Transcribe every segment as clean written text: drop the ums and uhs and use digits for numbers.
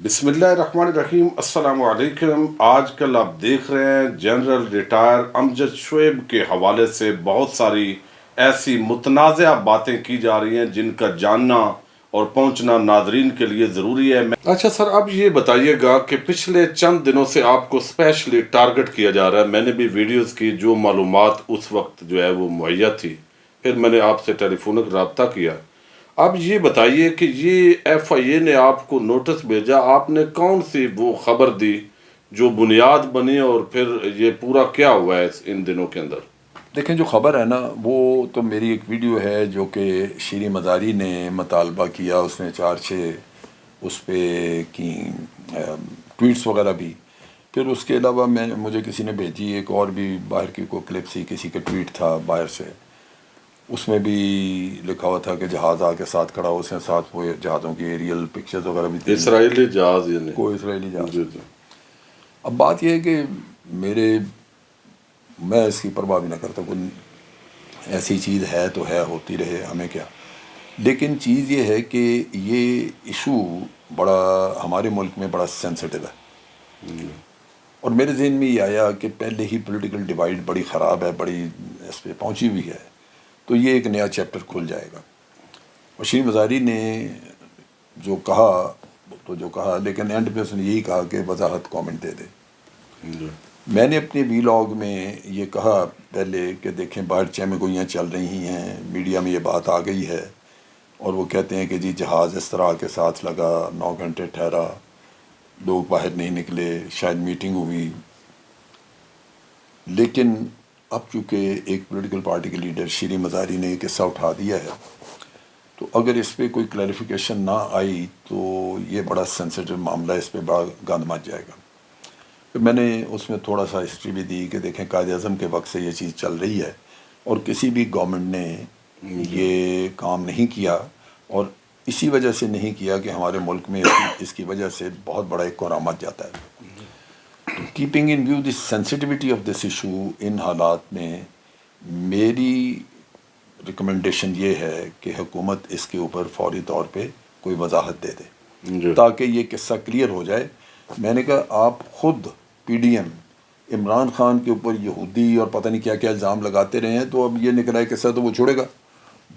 بسم اللہ الرحمن الرحیم، السلام علیکم۔ آج کل آپ دیکھ رہے ہیں جنرل ریٹائر امجد شعیب کے حوالے سے بہت ساری ایسی متنازعہ باتیں کی جا رہی ہیں جن کا جاننا اور پہنچنا ناظرین کے لیے ضروری ہے۔ اچھا سر، اب یہ بتائیے گا کہ پچھلے چند دنوں سے آپ کو اسپیشلی ٹارگٹ کیا جا رہا ہے۔ میں نے بھی ویڈیوز کی، جو معلومات اس وقت جو ہے وہ مہیا تھی، پھر میں نے آپ سے ٹیلی فونک رابطہ کیا۔ اب یہ بتائیے کہ یہ ایف آئی اے نے آپ کو نوٹس بھیجا، آپ نے کون سی وہ خبر دی جو بنیاد بنی، اور پھر یہ پورا کیا ہوا ہے ان دنوں کے اندر؟ دیکھیں، جو خبر ہے نا، وہ تو میری ایک ویڈیو ہے جو کہ شیریں مزاری نے مطالبہ کیا، اس نے 4-6 اس پہ کی ٹویٹس وغیرہ بھی۔ پھر اس کے علاوہ مجھے کسی نے بھیجی ایک اور بھی باہر کی کوئی کلپ سی، کسی کا ٹویٹ تھا باہر سے، اس میں بھی لکھا ہوا تھا کہ جہاز آ کے ساتھ کھڑا ہو، اس نے ساتھ وہ جہازوں کی ایریل پکچرز وغیرہ بھی تھی، اسرائیلی جہاز، یعنی کوئی اسرائیلی جہاز۔ جی جی۔ اب بات یہ ہے کہ میں اس کی پرواہ بھی نہ کرتا، کوئی ایسی چیز ہے تو ہے، ہوتی رہے، ہمیں کیا۔ لیکن چیز یہ ہے کہ یہ ایشو بڑا ہمارے ملک میں بڑا سینسٹیو ہے، اور میرے ذہن میں یہ آیا کہ پہلے ہی پولیٹیکل ڈیوائیڈ بڑی خراب ہے، بڑی اس پہ پہنچی ہوئی ہے، تو یہ ایک نیا چیپٹر کھل جائے گا۔ اور شیریں مزاری نے جو کہا تو جو کہا، لیکن اینڈ پہ اس نے یہی کہا کہ وضاحت کامنٹ دے دے۔ میں نے اپنے ویلاگ میں یہ کہا پہلے کہ دیکھیں، باہر چمگوئیاں چل رہی ہیں، میڈیا میں یہ بات آ گئی ہے، اور وہ کہتے ہیں کہ جی جہاز اس طرح کے ساتھ لگا، 9 گھنٹے ٹھہرا، لوگ باہر نہیں نکلے، شاید میٹنگ ہوئی۔ لیکن اب چونکہ ایک پولیٹیکل پارٹی کے لیڈر شیریں مزاری نے یہ قصہ اٹھا دیا ہے، تو اگر اس پہ کوئی کلیریفیکیشن نہ آئی تو یہ بڑا سینسیٹیو معاملہ ہے، اس پہ بڑا گند مچ جائے گا۔ پھر میں نے اس میں تھوڑا سا ہسٹری بھی دی کہ دیکھیں، قائد اعظم کے وقت سے یہ چیز چل رہی ہے، اور کسی بھی گورنمنٹ نے یہ کام نہیں کیا، اور اسی وجہ سے نہیں کیا کہ ہمارے ملک میں اس کی وجہ سے بہت بڑا ایک کرامت جاتا ہے۔ Keeping in view the sensitivity of this issue, ان حالات میں میری ریکمنڈیشن یہ ہے کہ حکومت اس کے اوپر فوری طور پہ کوئی وضاحت دے دے تاکہ یہ قصہ کلیئر ہو جائے۔ میں نے کہا، آپ خود پی ڈی ایم عمران خان کے اوپر یہودی اور پتہ نہیں کیا کیا الزام لگاتے رہے ہیں، تو اب یہ نکلا ہے قصہ تو وہ چھوڑے گا،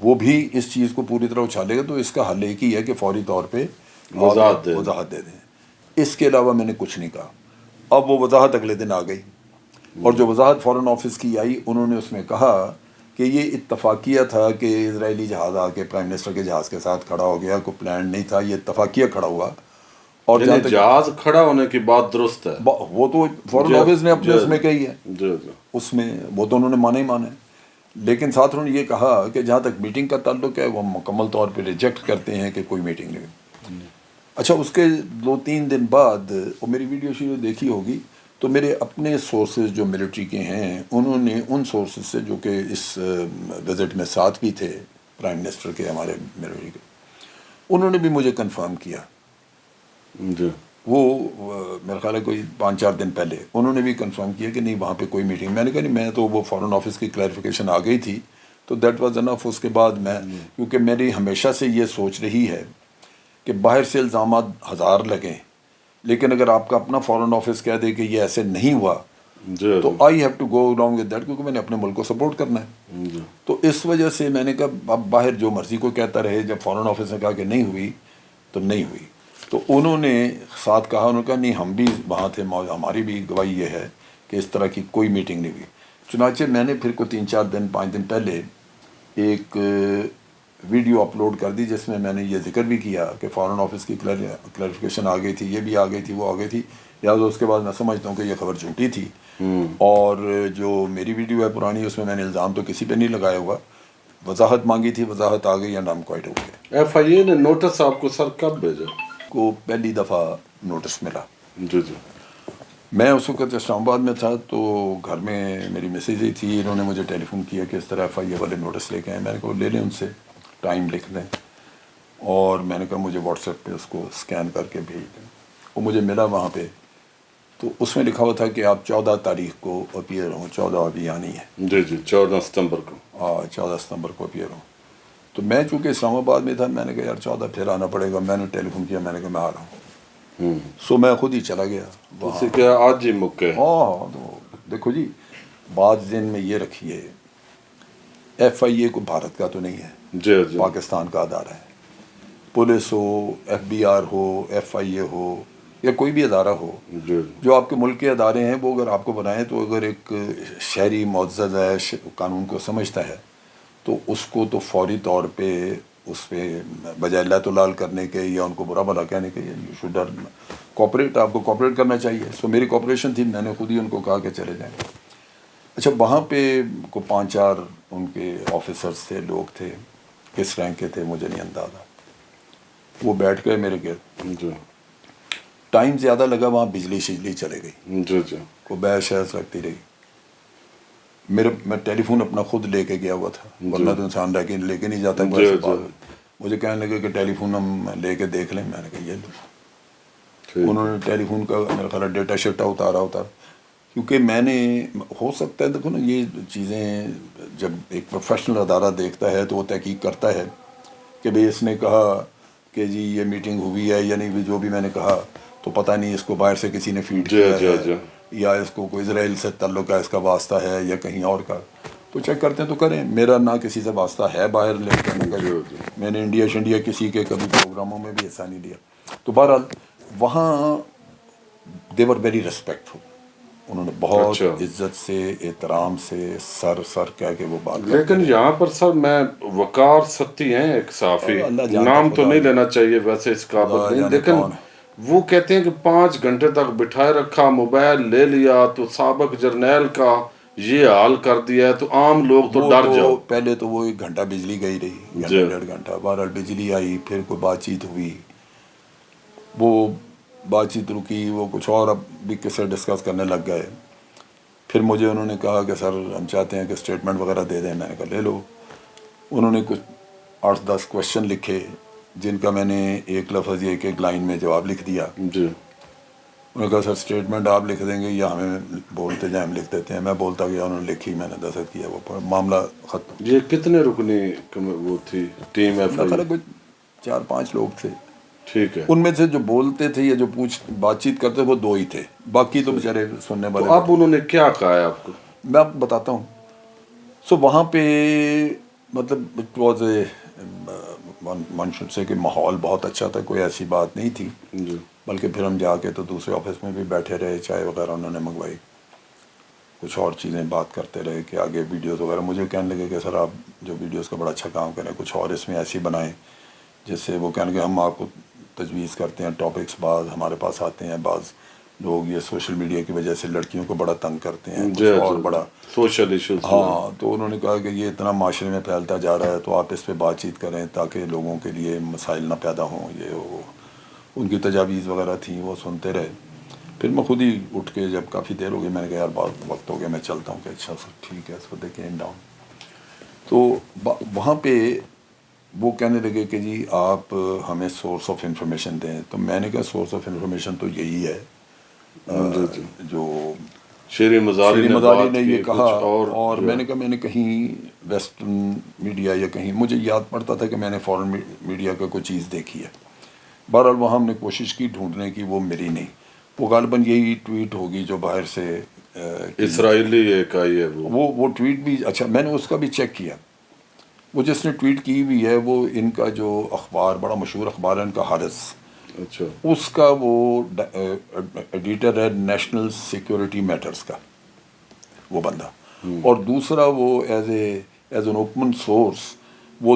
وہ بھی اس چیز کو پوری طرح اچھالے گا۔ تو اس کا حل ایک ہی ہے کہ فوری طور پہ وضاحت دے دیں۔ اس کے علاوہ میں نے کچھ نہیں کہا۔ اب وہ وضاحت اگلے دن آ گئی، اور جو وضاحت فارن آفس کی آئی، انہوں نے اس میں کہا کہ یہ اتفاقیہ تھا کہ اسرائیلی جہاز آ کے پرائم منسٹر کے جہاز کے ساتھ کھڑا ہو گیا، کوئی پلان نہیں تھا، یہ اتفاقیہ کھڑا ہوا۔ اور یعنی جہاز کھڑا ہونے کی بات درست ہے، وہ تو فارن آفس نے اپنے اس میں کہی ہے، اس میں وہ تو انہوں نے مانا ہی مانا ہے۔ لیکن ساتھ انہوں نے یہ کہا کہ جہاں تک میٹنگ کا تعلق ہے، وہ مکمل طور پہ ریجیکٹ کرتے ہیں کہ کوئی میٹنگ نہیں۔ اچھا، اس کے 2-3 دن بعد، وہ میری ویڈیو شیڈیو دیکھی ہوگی، تو میرے اپنے سورسز جو ملٹری کے ہیں، انہوں نے ان سورسز سے جو کہ اس وزٹ میں ساتھ بھی تھے پرائم منسٹر کے، ہمارے ملٹری کے، انہوں نے بھی مجھے کنفرم کیا۔ وہ میرا خیال ہے کوئی 5-4 دن پہلے انہوں نے بھی کنفرم کیا کہ نہیں، وہاں پہ کوئی میٹنگ۔ میں نے کہا نہیں، میں تو وہ فارن آفس کی کلیریفیکیشن آ گئی تھی، تو دیٹ واز انف۔ اس کے بعد میں، کیونکہ میری ہمیشہ سے یہ سوچ رہی ہے کہ باہر سے الزامات 1000 لگیں، لیکن اگر آپ کا اپنا فارن آفس کہہ دے کہ یہ ایسے نہیں ہوا، تو I have to go along with that، کیونکہ میں نے اپنے ملک کو سپورٹ کرنا ہے۔ تو اس وجہ سے میں نے کہا، اب باہر جو مرضی کو کہتا رہے، جب فارن آفس نے کہا کہ نہیں ہوئی تو نہیں ہوئی۔ تو انہوں نے ساتھ کہا، انہوں نے کہا نہیں، ہم بھی وہاں تھے، ہماری بھی گواہی یہ ہے کہ اس طرح کی کوئی میٹنگ نہیں ہوئی۔ چنانچہ میں نے پھر کوئی 3-4 5 دن پہلے ایک ویڈیو اپلوڈ کر دی، جس میں نے یہ ذکر بھی کیا کہ فارن آفس کی کلیریفیکیشن آ گئی تھی، یہ بھی آ گئی تھی، وہ آ گئی تھی، لہٰذا اس کے بعد میں سمجھتا ہوں کہ یہ خبر جھوٹی تھی۔ اور جو میری ویڈیو ہے پرانی، اس میں نے الزام تو کسی پہ نہیں لگایا ہوا، وضاحت مانگی تھی، وضاحت آ گئی، and I am quite okay. FIA آئی اے نے نوٹس آپ کو سر کب بھیجا؟ کو پہلی دفعہ نوٹس ملا۔ جی جی۔ میں اس وقت اسلام آباد میں تھا، تو گھر میں میری میسیج ہی تھی، انہوں نے مجھے ٹیلی فون کیا کہ اس طرح ایف آئی اے والے نوٹس لے کے آئے۔ میں نے کہا لے لیں ان سے، ٹائم لکھ دیں، اور میں نے کہا مجھے واٹس ایپ پہ اس کو اسکین کر کے بھیج دیں۔ وہ مجھے ملا وہاں پہ، تو اس میں لکھا ہوا تھا کہ آپ 14 تاریخ کو اپیئر ہوں، 14 ابھی آنی ہے، جی جی، 14 ستمبر کو۔ 14 ستمبر کو اپیئر ہوں۔ تو میں چونکہ اسلام آباد میں تھا، میں نے کہا یار 14 پھر آنا پڑے گا۔ میں نے ٹیلی فون کیا، میں نے کہا میں آ رہا ہوں۔ سو میں خود ہی چلا گیا اس سے کیا آج ہی مکے ہاں تو دیکھو جی بات ذہن میں یہ رکھیے ایف آئی اے کو بھارت کا تو نہیں ہے, جی جی پاکستان کا ادارہ ہے. پولیس ہو, ایف بی آر ہو, ایف آئی اے ہو یا کوئی بھی ادارہ ہو, جی جو آپ کے ملک کے ادارے ہیں وہ اگر آپ کو بنائیں تو اگر ایک شہری معزز ہے, قانون کو سمجھتا ہے, تو اس کو تو فوری طور پہ اس پہ بجائے اللہ تو لال کرنے کے یا ان کو برا بھلا کہنے کے یو شوڈ کوپریٹ, آپ کو کوپریٹ کرنا چاہیے. سو میری کوپریشن تھی, میں نے خود ہی ان کو کہا کہ چلے جائیں. اچھا وہاں پہ کو 5-4 ان کے آفیسرس تھے, لوگ تھے, کس رینک کے تھے مجھے نہیں اندازہ. وہ بیٹھ گئے میرے گرد, جی ٹائم زیادہ لگا, وہاں بجلی شجلی چلے گئی, جی جی کو بحث شہس لگتی رہی. میں ٹیلی فون اپنا خود لے کے گیا ہوا تھا, ورنہ تو انسان لے کے نہیں جاتا جی ویسے جی بات. مجھے کہنے لگے کہ ٹیلی فون ہم لے کے دیکھ لیں. میں نے کہا یہ لو. ٹھیک انہوں نے ٹیلی فون کا میرا خیال ڈیٹا شیٹا اتارا, کیونکہ میں نے ہو سکتا ہے دیکھو نا یہ چیزیں جب ایک پروفیشنل ادارہ دیکھتا ہے تو وہ تحقیق کرتا ہے کہ بھئی اس نے کہا کہ جی یہ میٹنگ ہوئی ہے یا نہیں, جو بھی میں نے کہا تو پتہ نہیں اس کو باہر سے کسی نے فیڈ جی کیا جی ہے جی یا اس کو کوئی اسرائیل سے تعلق ہے, اس کا واسطہ ہے یا کہیں اور کا, تو چیک کرتے ہیں تو کریں. میرا نہ کسی سے واسطہ ہے باہر, لیکن میں نے انڈیا شنڈیا کسی کے کبھی پروگراموں میں بھی حصہ نہیں لیا. تو بہرحال وہاں دے ور ویری ریسپیکٹفل, انہوں نے بہت اچھا. عزت سے احترام سے سر کہہ کے وہ بات کرتے لیکن رہے. یہاں پر سر میں وقار ستی ہیں ایک صحافی, اللہ جانتا, نام تو خدا نہیں لینا چاہیے ویسے اس قابل خدا نہیں, جانے لیکن کون ہے. وہ کہتے ہیں کہ 5 گھنٹے تک بٹھائے رکھا, موبائل لے لیا تو سابق جرنیل کا یہ حال کر دیا ہے, تو عام لوگ تو وہ ڈر تو جاؤ. پہلے تو وہ 1 گھنٹہ بجلی گئی رہی, جی 1.5 گھنٹہ, بہرحال بجلی آئی, پھر کوئی بات چیت ہوئی, وہ بات چیت رکی, وہ کچھ اور اب بھی کس سے ڈسکس کرنے لگ گئے. پھر مجھے انہوں نے کہا کہ سر ہم چاہتے ہیں کہ اسٹیٹمنٹ وغیرہ دے دیں. میں نے کہا لے لو. انہوں نے کچھ 8-10 کوشچن لکھے جن کا میں نے ایک لفظ یا ایک لائن میں جواب لکھ دیا. جی انہوں نے کہا سر اسٹیٹمنٹ آپ لکھ دیں گے یا ہمیں بولتے جائیں, ہم لکھ دیتے ہیں. میں بولتا گیا, انہوں نے لکھی, میں نے دستخط کیا, وہ معاملہ ختم. یہ کتنے رکنی وہ تھی ٹیم ایف آئی؟ کچھ 4-5 لوگ تھے. ٹھیک ہے. ان میں سے جو بولتے تھے یا جو بات چیت کرتے وہ 2 ہی تھے, باقی تو بیچارے سننے والے. تو اب انہوں نے کیا کہا ہے آپ کو؟ میں آپ کو بتاتا ہوں. سو وہاں پہ مطلب it was a one should say کہ ماحول بہت اچھا تھا, کوئی ایسی بات نہیں تھی. جی بلکہ پھر ہم جا کے تو دوسرے آفس میں بھی بیٹھے رہے, چائے وغیرہ انہوں نے منگوائی, کچھ اور چیزیں بات کرتے رہے کہ آگے ویڈیوز وغیرہ. مجھے کہنے لگے کہ سر آپ جو ویڈیوز کا بڑا اچھا کام کریں, کچھ اور اس میں ایسی بنائیں جس سے وہ کہنے لگے ہم آپ کو تجویز کرتے ہیں ٹاپکس, بعض ہمارے پاس آتے ہیں, بعض لوگ یہ سوشل میڈیا کی وجہ سے لڑکیوں کو بڑا تنگ کرتے ہیں, کچھ اور بڑا سوشل ایشوز. ہاں, تو انہوں نے کہا کہ یہ اتنا معاشرے میں پھیلتا جا رہا ہے تو آپ اس پہ بات چیت کریں تاکہ لوگوں کے لیے مسائل نہ پیدا ہوں. یہ وہ ان کی تجاویز وغیرہ تھیں, وہ سنتے رہے. پھر میں خود ہی اٹھ کے, جب کافی دیر ہو گئی, میں نے کہا یار بہت وقت ہو گیا, میں چلتا ہوں. کہ اچھا سر ٹھیک ہے. سو دے کیم ڈاؤن. تو وہاں پہ وہ کہنے لگے کہ جی آپ ہمیں سورس آف انفارمیشن دیں. تو میں نے کہا سورس آف انفارمیشن تو یہی ہے جو شیری مزاری نے یہ کہا. اور میں نے کہا میں نے کہیں ویسٹرن میڈیا یا کہیں مجھے یاد پڑتا تھا کہ میں نے فورن میڈیا کا کوئی چیز دیکھی ہے. بہرحال وہاں ہم نے کوشش کی ڈھونڈنے کی, وہ ملی نہیں. وہ غالباً یہی ٹویٹ ہوگی جو باہر سے اسرائیلی ایک آئی ہے وہ ٹویٹ بھی. اچھا میں نے اس کا بھی چیک کیا. وہ جس نے ٹویٹ کی ہوئی ہے وہ ان کا جو اخبار, بڑا مشہور اخبار ہے ان کا, حارث, اچھا اس کا وہ ایڈیٹر ہے نیشنل سیکورٹی میٹرز کا وہ بندہ. اور دوسرا وہ ایز این اوپن سورس وہ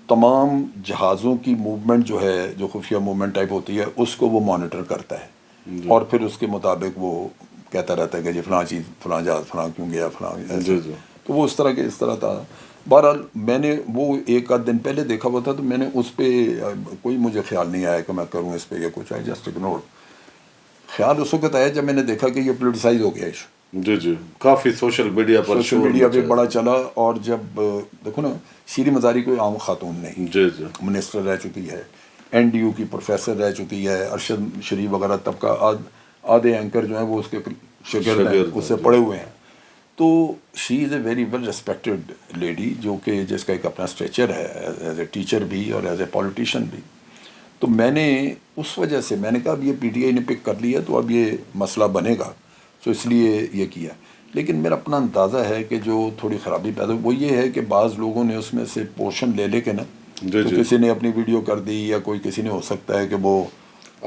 تمام جہازوں کی موومنٹ جو ہے, جو خفیہ موومنٹ ٹائپ ہوتی ہے, اس کو وہ مانیٹر کرتا ہے. اور پھر اس کے مطابق وہ کہتا رہتا ہے کہ جی فلاں چیز, فلاں جہاز فلاں کیوں گیا, فلاں ایسے. تو وہ اس طرح تھا. بہرحال میں نے وہ 1-8 دن پہلے دیکھا ہوا تھا, تو میں نے اس پہ کوئی مجھے خیال نہیں آیا کہ میں کروں اس پہ یا کچھ. I just ignore. خیال اس وقت آیا جب میں نے دیکھا کہ یہ پولیٹیسائز ہو گیا ایشو. جی کافی سوشل میڈیا پہ بڑا چلا. اور جب دیکھو نا, شیری مزاری کوئی عام خاتون نہیں, منسٹر رہ چکی ہے, NDU کی پروفیسر رہ چکی ہے, ارشد شریف وغیرہ طبقہ آدھے اینکر جو ہیں وہ اس کے شاگرد ہیں, اس سے پڑھے ہوئے ہیں. تو she is a very well respected lady, جو کہ جس کا ایک اپنا اسٹیچر ہے ایز اے ٹیچر بھی اور ایز اے پولیٹیشین بھی. تو میں نے اس وجہ سے میں نے کہا اب یہ پی ٹی آئی نے پک کر لیا تو اب یہ مسئلہ بنے گا، تو اس لیے یہ کیا. لیکن میرا اپنا اندازہ ہے کہ جو تھوڑی خرابی پیدا وہ یہ ہے کہ بعض لوگوں نے اس میں سے پورشن لے کے نا، تو کسی نے اپنی ویڈیو کر دی، یا کوئی کسی نے ہو سکتا ہے کہ وہ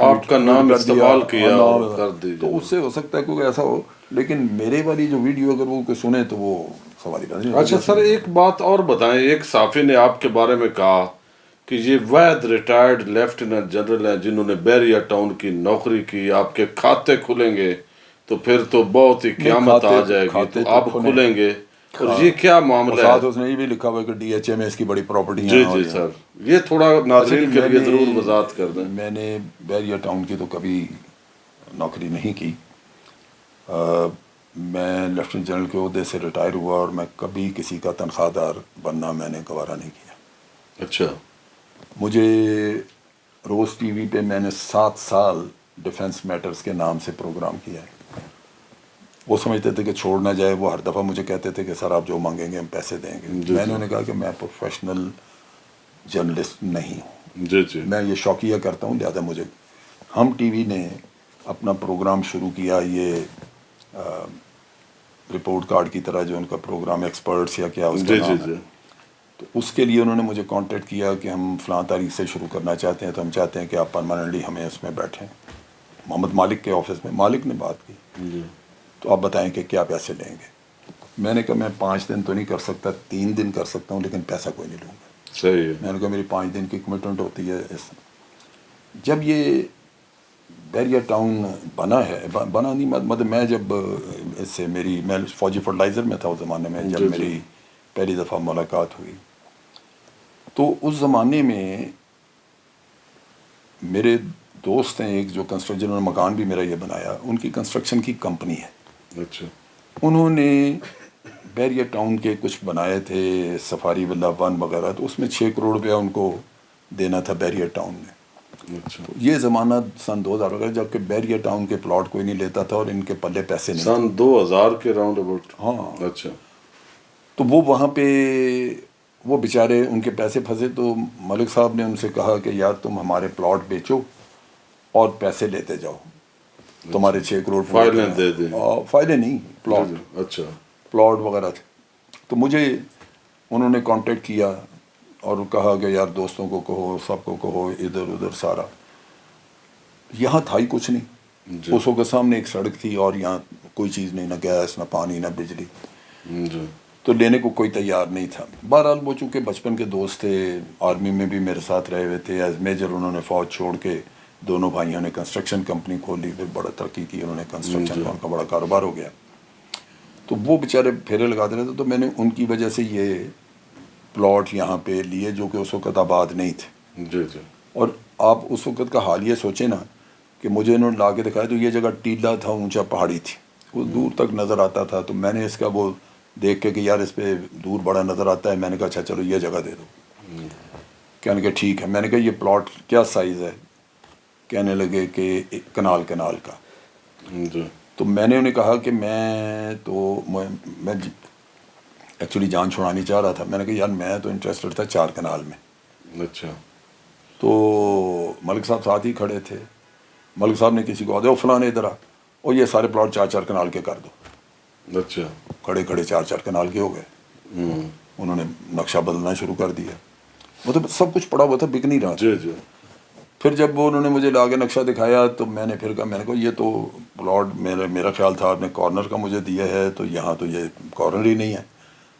آپ کا نام استعمال کیا اور کر دی، تو اس سے ہو سکتا ہے کوئی ایسا ہو. لیکن میرے والی جو ویڈیو اگر وہ کوئی سنے تو وہ سوال ہی نہیں. اچھا سر، ایک بات اور بتائیں، ایک صحافی نے آپ کے بارے میں کہا کہ یہ وحد ریٹائرڈ لیفٹیننٹ جنرل ہیں جنہوں نے بیریا ٹاؤن کی نوکری کی، آپ کے کھاتے کھلیں گے تو پھر تو بہت ہی قیامت آ جائے گی، تو آپ کھلیں گے، اور یہ کیا معاملہ ہے؟ ساتھ اس نے یہ بھی لکھا ہوا ہے کہ ڈی ایچ اے میں اس کی بڑی پراپرٹی ہیں. جی سر، یہ تھوڑا ناظرین کے لیے ضرور وضاحت کر دیں. میں نے بیریا ٹاؤن کی تو کبھی نوکری نہیں کی. میں لیفٹیننٹ جنرل کے عہدے سے ریٹائر ہوا اور میں کبھی کسی کا تنخواہ دار بننا میں نے گوارا نہیں کیا. اچھا. مجھے روز ٹی وی پہ میں نے 7 سال ڈیفنس میٹرز کے نام سے پروگرام کیا ہے. وہ سمجھتے تھے کہ چھوڑ نہ جائے، وہ ہر دفعہ مجھے کہتے تھے کہ سر آپ جو مانگیں گے ہم پیسے دیں گے. میں نے انہیں کہا کہ میں پروفیشنل جرنلسٹ نہیں ہوں، میں یہ شوقیہ کرتا ہوں، لہٰذا مجھے. ہم ٹی وی نے اپنا پروگرام شروع کیا، یہ رپورٹ کارڈ کی طرح جو ان کا پروگرام ایکسپرٹس یا کیا اس کا نام ہے، تو اس کے لیے انہوں نے مجھے کانٹیکٹ کیا کہ ہم فلاں تاریخ سے شروع کرنا چاہتے ہیں، تو ہم چاہتے ہیں کہ آپ پرماننٹلی ہمیں اس میں بیٹھیں. محمد مالک کے آفس میں مالک نے بات کی، تو آپ بتائیں کہ کیا پیسے لیں گے. میں نے کہا میں 5 دن تو نہیں کر سکتا، 3 دن کر سکتا ہوں، لیکن پیسہ کوئی نہیں لوں گا. صحیح ہے. میں نے کہا میری 5 دن کی کمٹمنٹ ہوتی ہے. جب یہ بیریا ٹاؤن بنا نہیں، مطلب میں جب اس سے میں فوجی فرٹیلائزر میں تھا اس زمانے میں، جب میری پہلی دفعہ ملاقات ہوئی، تو اس زمانے میں میرے دوست ہیں ایک جو کنسٹرکشن، انہوں نے مکان بھی میرا یہ بنایا، ان کی کنسٹرکشن کی کمپنی ہے. اچھا. انہوں نے بیریا ٹاؤن کے کچھ بنائے تھے سفاری ولا 1 وغیرہ، تو اس میں 6 کروڑ روپیہ ان کو دینا تھا بیریا ٹاؤن میں. اچھا. یہ زمانہ سن 2000 وغیرہ، جب کہ بیریا ٹاؤن کے پلاٹ کوئی نہیں لیتا تھا اور ان کے پلے پیسے نہیں. سن 2000 کے راؤنڈ اباؤٹ. ہاں. اچھا. تو وہ وہاں پہ وہ بیچارے ان کے پیسے پھنسے، تو ملک صاحب نے ان سے کہا کہ یار تم ہمارے پلاٹ بیچو اور پیسے لیتے جاؤ، تمہارے 6 کروڑ فائلیں دے دیں. فائلیں نہیں، پلاٹ. اچھا. پلاٹ وغیرہ تھے. تو مجھے انہوں نے کانٹیکٹ کیا اور کہا کہ یار دوستوں کو کہو، سب کو کہو، ادھر ادھر سارا. یہاں تھا ہی کچھ نہیں. اس وقت سامنے ایک سڑک تھی اور یہاں کوئی چیز نہیں، نہ گیس نہ پانی نہ بجلی، تو لینے کو کوئی تیار نہیں تھا. بہرحال وہ چونکہ بچپن کے دوست تھے، آرمی میں بھی میرے ساتھ رہے ہوئے تھے ایز میجر. انہوں نے فوج چھوڑ کے دونوں بھائیوں نے کنسٹرکشن کمپنی کھولی، پھر بڑا ترقی کی انہوں نے، کنسٹرکشن کا ان کا بڑا کاروبار ہو گیا. تو وہ بیچارے پھیرے لگاتے رہتے، تو میں نے ان کی وجہ سے یہ پلاٹ یہاں پہ لیے جو کہ اس وقت آباد نہیں تھے. اور آپ اس وقت کا حال یہ سوچیں نا کہ مجھے انہوں نے لا کے دکھایا، تو یہ جگہ ٹیلا تھا، اونچا پہاڑی تھی، وہ دور تک نظر آتا تھا. تو میں نے اس کا وہ دیکھ کے کہ یار اس پہ دور بڑا نظر آتا ہے، میں نے کہا اچھا چلو یہ جگہ دے دو. کہنے کہ ٹھیک ہے. میں نے کہا یہ پلاٹ کیا سائز ہے؟ کہنے لگے کہ کنال کا. تو میں نے انہیں کہا کہ میں ایکچولی جان چھڑانی چاہ رہا تھا. میں نے کہا یار میں تو انٹرسٹڈ تھا 4 کنال میں. اچھا. تو ملک صاحب ساتھ ہی کھڑے تھے. ملک صاحب نے کسی کو دے فلاں ادھر آ، اور یہ سارے پلاٹ 4 کنال کے کر دو. اچھا. کھڑے 4 کنال کے ہو گئے. انہوں نے نقشہ بدلنا شروع کر دیا، مطلب سب کچھ پڑا ہوا تھا، بک نہیں رہا تھا. پھر جب وہ انہوں نے مجھے لا کے نقشہ دکھایا تو میں نے پھر کہا، میں نے کہا یہ تو پلاٹ میرا خیال تھا آپ نے کارنر کا مجھے دیا ہے، تو یہاں تو یہ کارنر ہی نہیں ہے.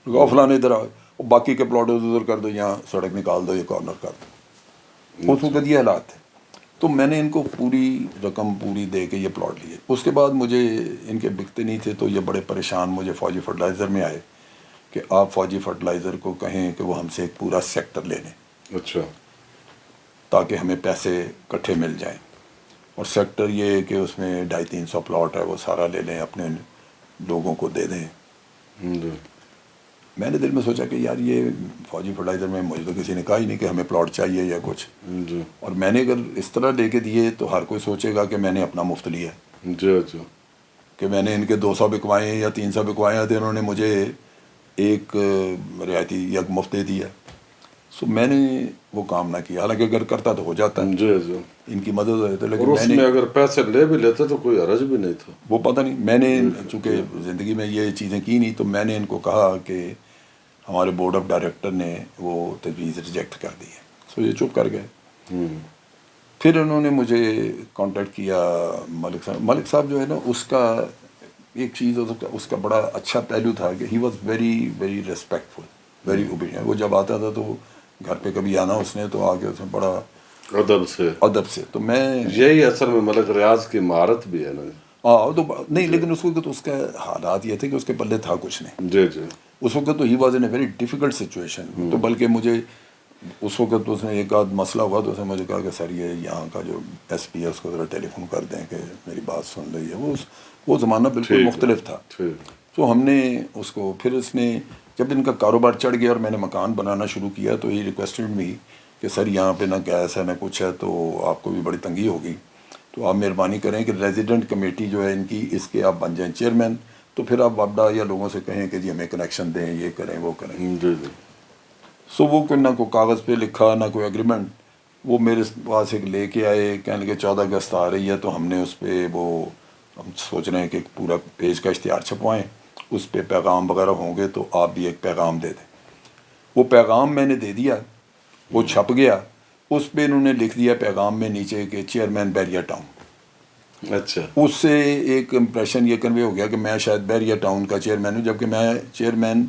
کہا فلاں ادھر آ، باقی کے پلاٹ ادھر کر دو، یہاں سڑک نکال دو، یہ کارنر کر دو. اس وقت یہ حالات تھے. تو میں نے ان کو پوری رقم پوری دے کے یہ پلاٹ لیے. اس کے بعد مجھے ان کے بکتے نہیں تھے، تو یہ بڑے پریشان مجھے فوجی فرٹیلائزر میں آئے کہ آپ فوجی فرٹیلائزر کو کہیں کہ وہ ہم سے ایک پورا سیکٹر لے لیں. اچھا. تاکہ ہمیں پیسے کٹھے مل جائیں. اور سیکٹر یہ کہ اس میں 250-300 پلاٹ ہے، وہ سارا لے لیں، اپنے لوگوں کو دے دیں. میں نے دل میں سوچا کہ یار یہ فوجی فرٹیلائزر میں مجھے تو کسی نے کہا ہی نہیں کہ ہمیں پلاٹ چاہیے یا کچھ. اور میں نے اگر اس طرح لے کے دیے تو ہر کوئی سوچے گا کہ میں نے اپنا مفت لیا کہ میں نے ان کے 200 بکوائے ہیں یا 300 بکوائے ہیں، تو انہوں نے مجھے ایک رعایتی یا مفت دے دیا. سو میں نے وہ کام نہ کیا، حالانکہ اگر کرتا تو ہو جاتا، جی جی، ان کی مدد ہو جاتی، اور لیکن اس میں نے میں اگر پیسے لے بھی لیتے تو کوئی حرج بھی نہیں تھا. وہ پتہ نہیں، میں نے چونکہ زندگی میں یہ چیزیں کی نہیں، تو میں نے ان کو کہا کہ ہمارے بورڈ آف ڈائریکٹر نے وہ تجویز ریجیکٹ کر دی ہے. سو یہ چپ کر گئے. پھر انہوں نے مجھے کانٹیکٹ کیا ملک صاحب جو ہے نا، اس کا ایک چیز اس کا بڑا اچھا پہلو تھا کہ he was very very respectful, very obedient. وہ جب آتا تھا تو گھر پہ کبھی آنا اس نے تو آگے اس میں بڑا ادب سے، تو میں یہی اصل میں ملک ریاض کی مہارت بھی ہے نا. تو نہیں، لیکن اس وقت اس کا حالات یہ تھے کہ اس کے پلے تھا کچھ نہیں. جی جی، اس وقت تو he was in a very difficult situation. تو بلکہ مجھے اس وقت اس نے ایک آدھ مسئلہ ہوا تو اس نے مجھے کہا کہ سر یہ یہاں کا جو ایس پی ہے اس کو ذرا ٹیلی فون کر دیں کہ میری بات سن رہی ہے. وہ زمانہ بالکل مختلف تھا. تو ہم نے اس کو پھر اس نے جب ان کا کاروبار چڑھ گیا اور میں نے مکان بنانا شروع کیا تو یہ ریکویسٹڈ می کہ سر یہاں پہ نہ گیس ہے نہ کچھ ہے تو آپ کو بھی بڑی تنگی ہوگی، تو آپ مہربانی کریں کہ ریزیڈنٹ کمیٹی جو ہے ان کی، اس کے آپ بن جائیں چیئرمین. تو پھر آپ وابڈا یا لوگوں سے کہیں کہ جی ہمیں کنیکشن دیں، یہ کریں وہ کریں. جی جی. سو وہ کوئی نہ کوئی کاغذ پہ لکھا نہ کوئی ایگریمنٹ. وہ میرے پاس ایک لے کے آئے، کہنے لگے 14 اگست آ رہی ہے تو ہم نے اس پہ وہ ہم سوچ رہے ہیں کہ ایک پورا پیج کا اشتہار چھپوائیں، اس پہ پیغام وغیرہ ہوں گے تو آپ بھی ایک پیغام دے دیں. وہ پیغام میں نے دے دیا، وہ چھپ گیا. اس پہ انہوں نے لکھ دیا پیغام میں نیچے کہ چیئرمین بیریا ٹاؤن. اچھا. اس سے ایک امپریشن یہ کنوے ہو گیا کہ میں شاید بیریا ٹاؤن کا چیئرمین ہوں، جبکہ میں چیئرمین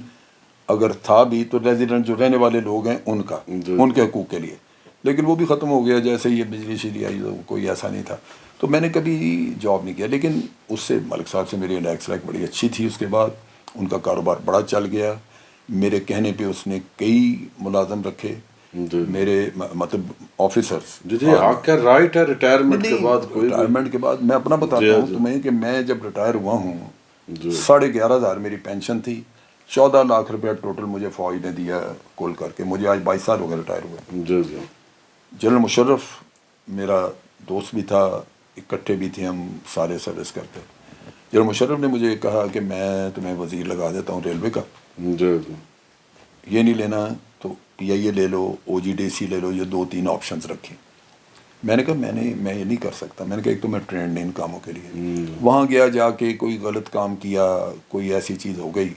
اگر تھا بھی تو ریزیڈنٹ جو رہنے والے لوگ ہیں ان کا، ان کے حقوق کے لیے. لیکن وہ بھی ختم ہو گیا جیسے یہ بجلی شیلی آئی، تو کوئی ایسا نہیں تھا. تو میں نے کبھی جاب نہیں کیا، لیکن اس سے ملک صاحب سے میری لیکس بڑی اچھی تھی. اس کے بعد ان کا کاروبار بڑا چل گیا. میرے کہنے پہ اس نے کئی ملازم رکھے، میرے مطلب آفیسرس. جی جی، آپ کا رائٹ ہے ریٹائرمنٹ کے بعد کوئی ریٹائرمنٹ کے بعد میں اپنا بتاتا ہوں تمہیں کہ میں جب ریٹائر ہوا ہوں 11,500 میری پینشن تھی. 14 لاکھ روپیہ ٹوٹل مجھے فوج نے دیا کل کر کے. مجھے آج 22 سال ہو گئے ریٹائر ہوئے. جی جی. جنرل مشرف میرا دوست بھی تھا، اکٹھے بھی تھے ہم، سارے سروس کرتے. جنرل مشرف نے مجھے کہا کہ میں تمہیں وزیر لگا دیتا ہوں ریلوے کا، جی جی. یہ نہیں لینا تو پی آئی اے لے لو، او جی ڈی سی لے لو. یہ 2-3 آپشنز رکھیں. میں نے کہا میں یہ نہیں کر سکتا. میں نے کہا ایک تو میں ٹرینڈ نہیں ان کاموں کے لیے. وہاں گیا، جا کے کوئی غلط کام کیا، کوئی ایسی چیز ہو گئی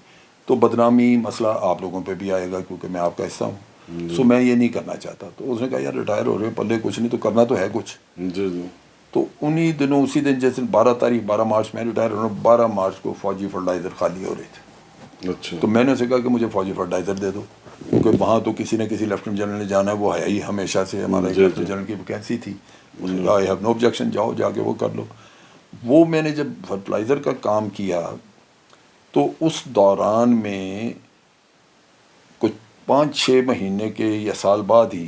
تو بدنامی مسئلہ آپ لوگوں پہ بھی آئے گا کیونکہ میں آپ کا حصہ ہوں. سو میں یہ نہیں کرنا چاہتا. تو اس نے کہا یار ریٹائر ہو رہے ہو، پلے کچھ نہیں تو کرنا تو ہے کچھ. جی جی. تو انہی دنوں اسی دن جیسے 12 مارچ میں ریٹائر ہو رہا ہوں، 12 مارچ کو فوجی فرٹیلائزر خالی ہو رہے تھے. اچھا. تو میں نے اسے کہا کہ مجھے فوجی فرٹیلائزر دے دو، کیونکہ وہاں تو کسی نہ کسی لیفٹنٹ جنرل نے جانا ہے. وہ ہے ہی ہمیشہ سے ہمارا ایک لیفٹنٹ جنرل کی ویکینسی تھی. اس نے کہا آئی ہیو نو آبجیکشن، جاؤ جا کے وہ کر لو. وہ میں نے جب فرٹیلائزر کا کام کیا تو اس دوران میں کچھ 5-6 مہینے کے یا سال بعد ہی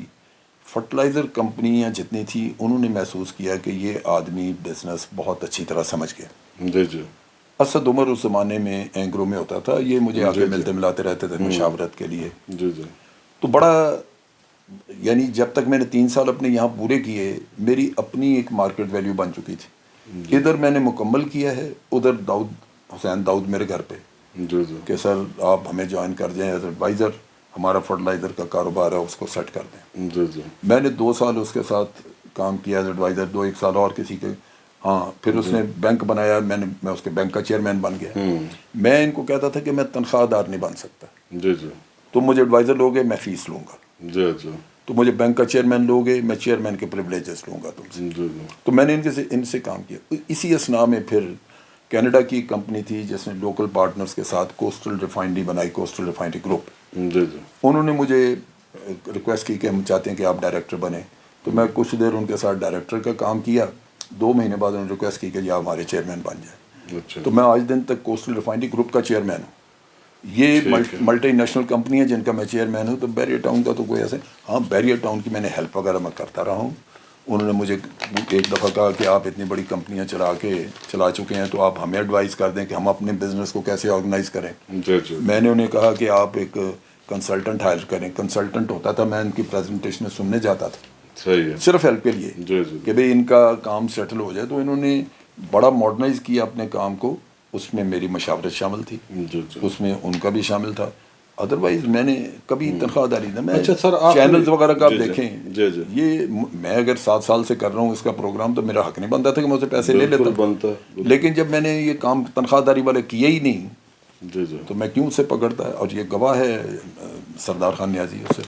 فرٹیلائزر کمپنیاں جتنی تھیں انہوں نے محسوس کیا کہ یہ آدمی بزنس بہت اچھی طرح سمجھ گیا. جی جی. اسد عمر اس زمانے میں اینگرو میں ہوتا تھا، یہ مجھے آگے ملتے ملاتے رہتے تھے مشاورت کے لیے. جی جی. تو بڑا یعنی جب تک میں نے 3 سال اپنے یہاں پورے کیے میری اپنی ایک مارکیٹ ویلیو بن چکی تھی. ادھر میں نے مکمل کیا ہے، ادھر حسین داؤد میرے گھر پہ کہ سر آپ ہمیں جوائن کر جائیں ایز ایڈوائزر، ہمارا فرٹیلائزر کا کاروبار ہے اس کو سیٹ کر دیں. جی جی. میں نے 2 سال اس کے ساتھ کام کیا ایز ایڈوائزر، 1 سال اور کسی کے. ہاں پھر اس نے بینک بنایا، میں اس کے بینک کا چیئرمین بن گیا. میں ان کو کہتا تھا کہ میں تنخواہ دار نہیں بن سکتا. جی جی. تم مجھے ایڈوائزر لوگے میں فیس لوں گا. جی جی. تو مجھے بینک کا چیئرمین لوگے میں چیئرمین کے پریولیجز لوں گا تم سے. جی جی. تو میں نے ان سے کام کیا. اسی اسنا میں پھر کینیڈا کی کمپنی تھی جس نے لوکل پارٹنرز کے ساتھ کوسٹل ریفائنری بنائی، کوسٹل ریفائنری گروپ. جی جی. انہوں نے مجھے ریکویسٹ کی کہ ہم چاہتے ہیں کہ آپ ڈائریکٹر بنیں. تو میں کچھ دیر ان کے ساتھ ڈائریکٹر کا کام کیا. 2 مہینے بعد انہوں نے ریکویسٹ کی کہ جی آپ ہمارے چیئرمین بن جائیں. اچھا. تو میں آج دن تک کوسٹل ریفائنری گروپ کا چیئرمین ہوں. یہ ملٹی نیشنل کمپنی ہے جن کا میں چیئرمین ہوں. تو بیریا ٹاؤن کا تو کوئی ایسے، ہاں بیریا ٹاؤن کی میں نے ہیلپ وغیرہ میں کرتا رہا ہوں. انہوں نے مجھے ایک دفعہ کہا کہ آپ اتنی بڑی کمپنیاں چلا چکے ہیں تو آپ ہمیں ایڈوائز کر دیں کہ ہم اپنے بزنس کو کیسے آرگنائز کریں. میں نے انہیں کہا کہ آپ ایک کنسلٹنٹ ہائر کریں. کنسلٹنٹ ہوتا تھا، میں ان کی پریزنٹیشن سننے جاتا تھا. صحیح ہے. صرف ہیلپ کے لیے کہ بھئی ان کا کام سیٹل ہو جائے. تو انہوں نے بڑا ماڈرنائز کیا اپنے کام کو. اس میں میری مشاورت شامل تھی، اس میں ان کا بھی شامل تھا. ادروائز میں نے کبھی تنخواہ داری نہ، میں اچھا سر، آپ چینلز وغیرہ کا آپ جی جی دیکھیں، جی جی یہ میں اگر 7 سال سے کر رہا ہوں اس کا پروگرام، تو میرا حق نہیں بنتا تھا کہ میں اسے پیسے لے بالکل لیتا، بنتا ہے، لیکن جب میں نے یہ کام تنخواہ داری والے کیے ہی نہیں جی جی تو میں کیوں اسے پکڑتا ہے؟ اور یہ گواہ ہے سردار خان نیازی اسے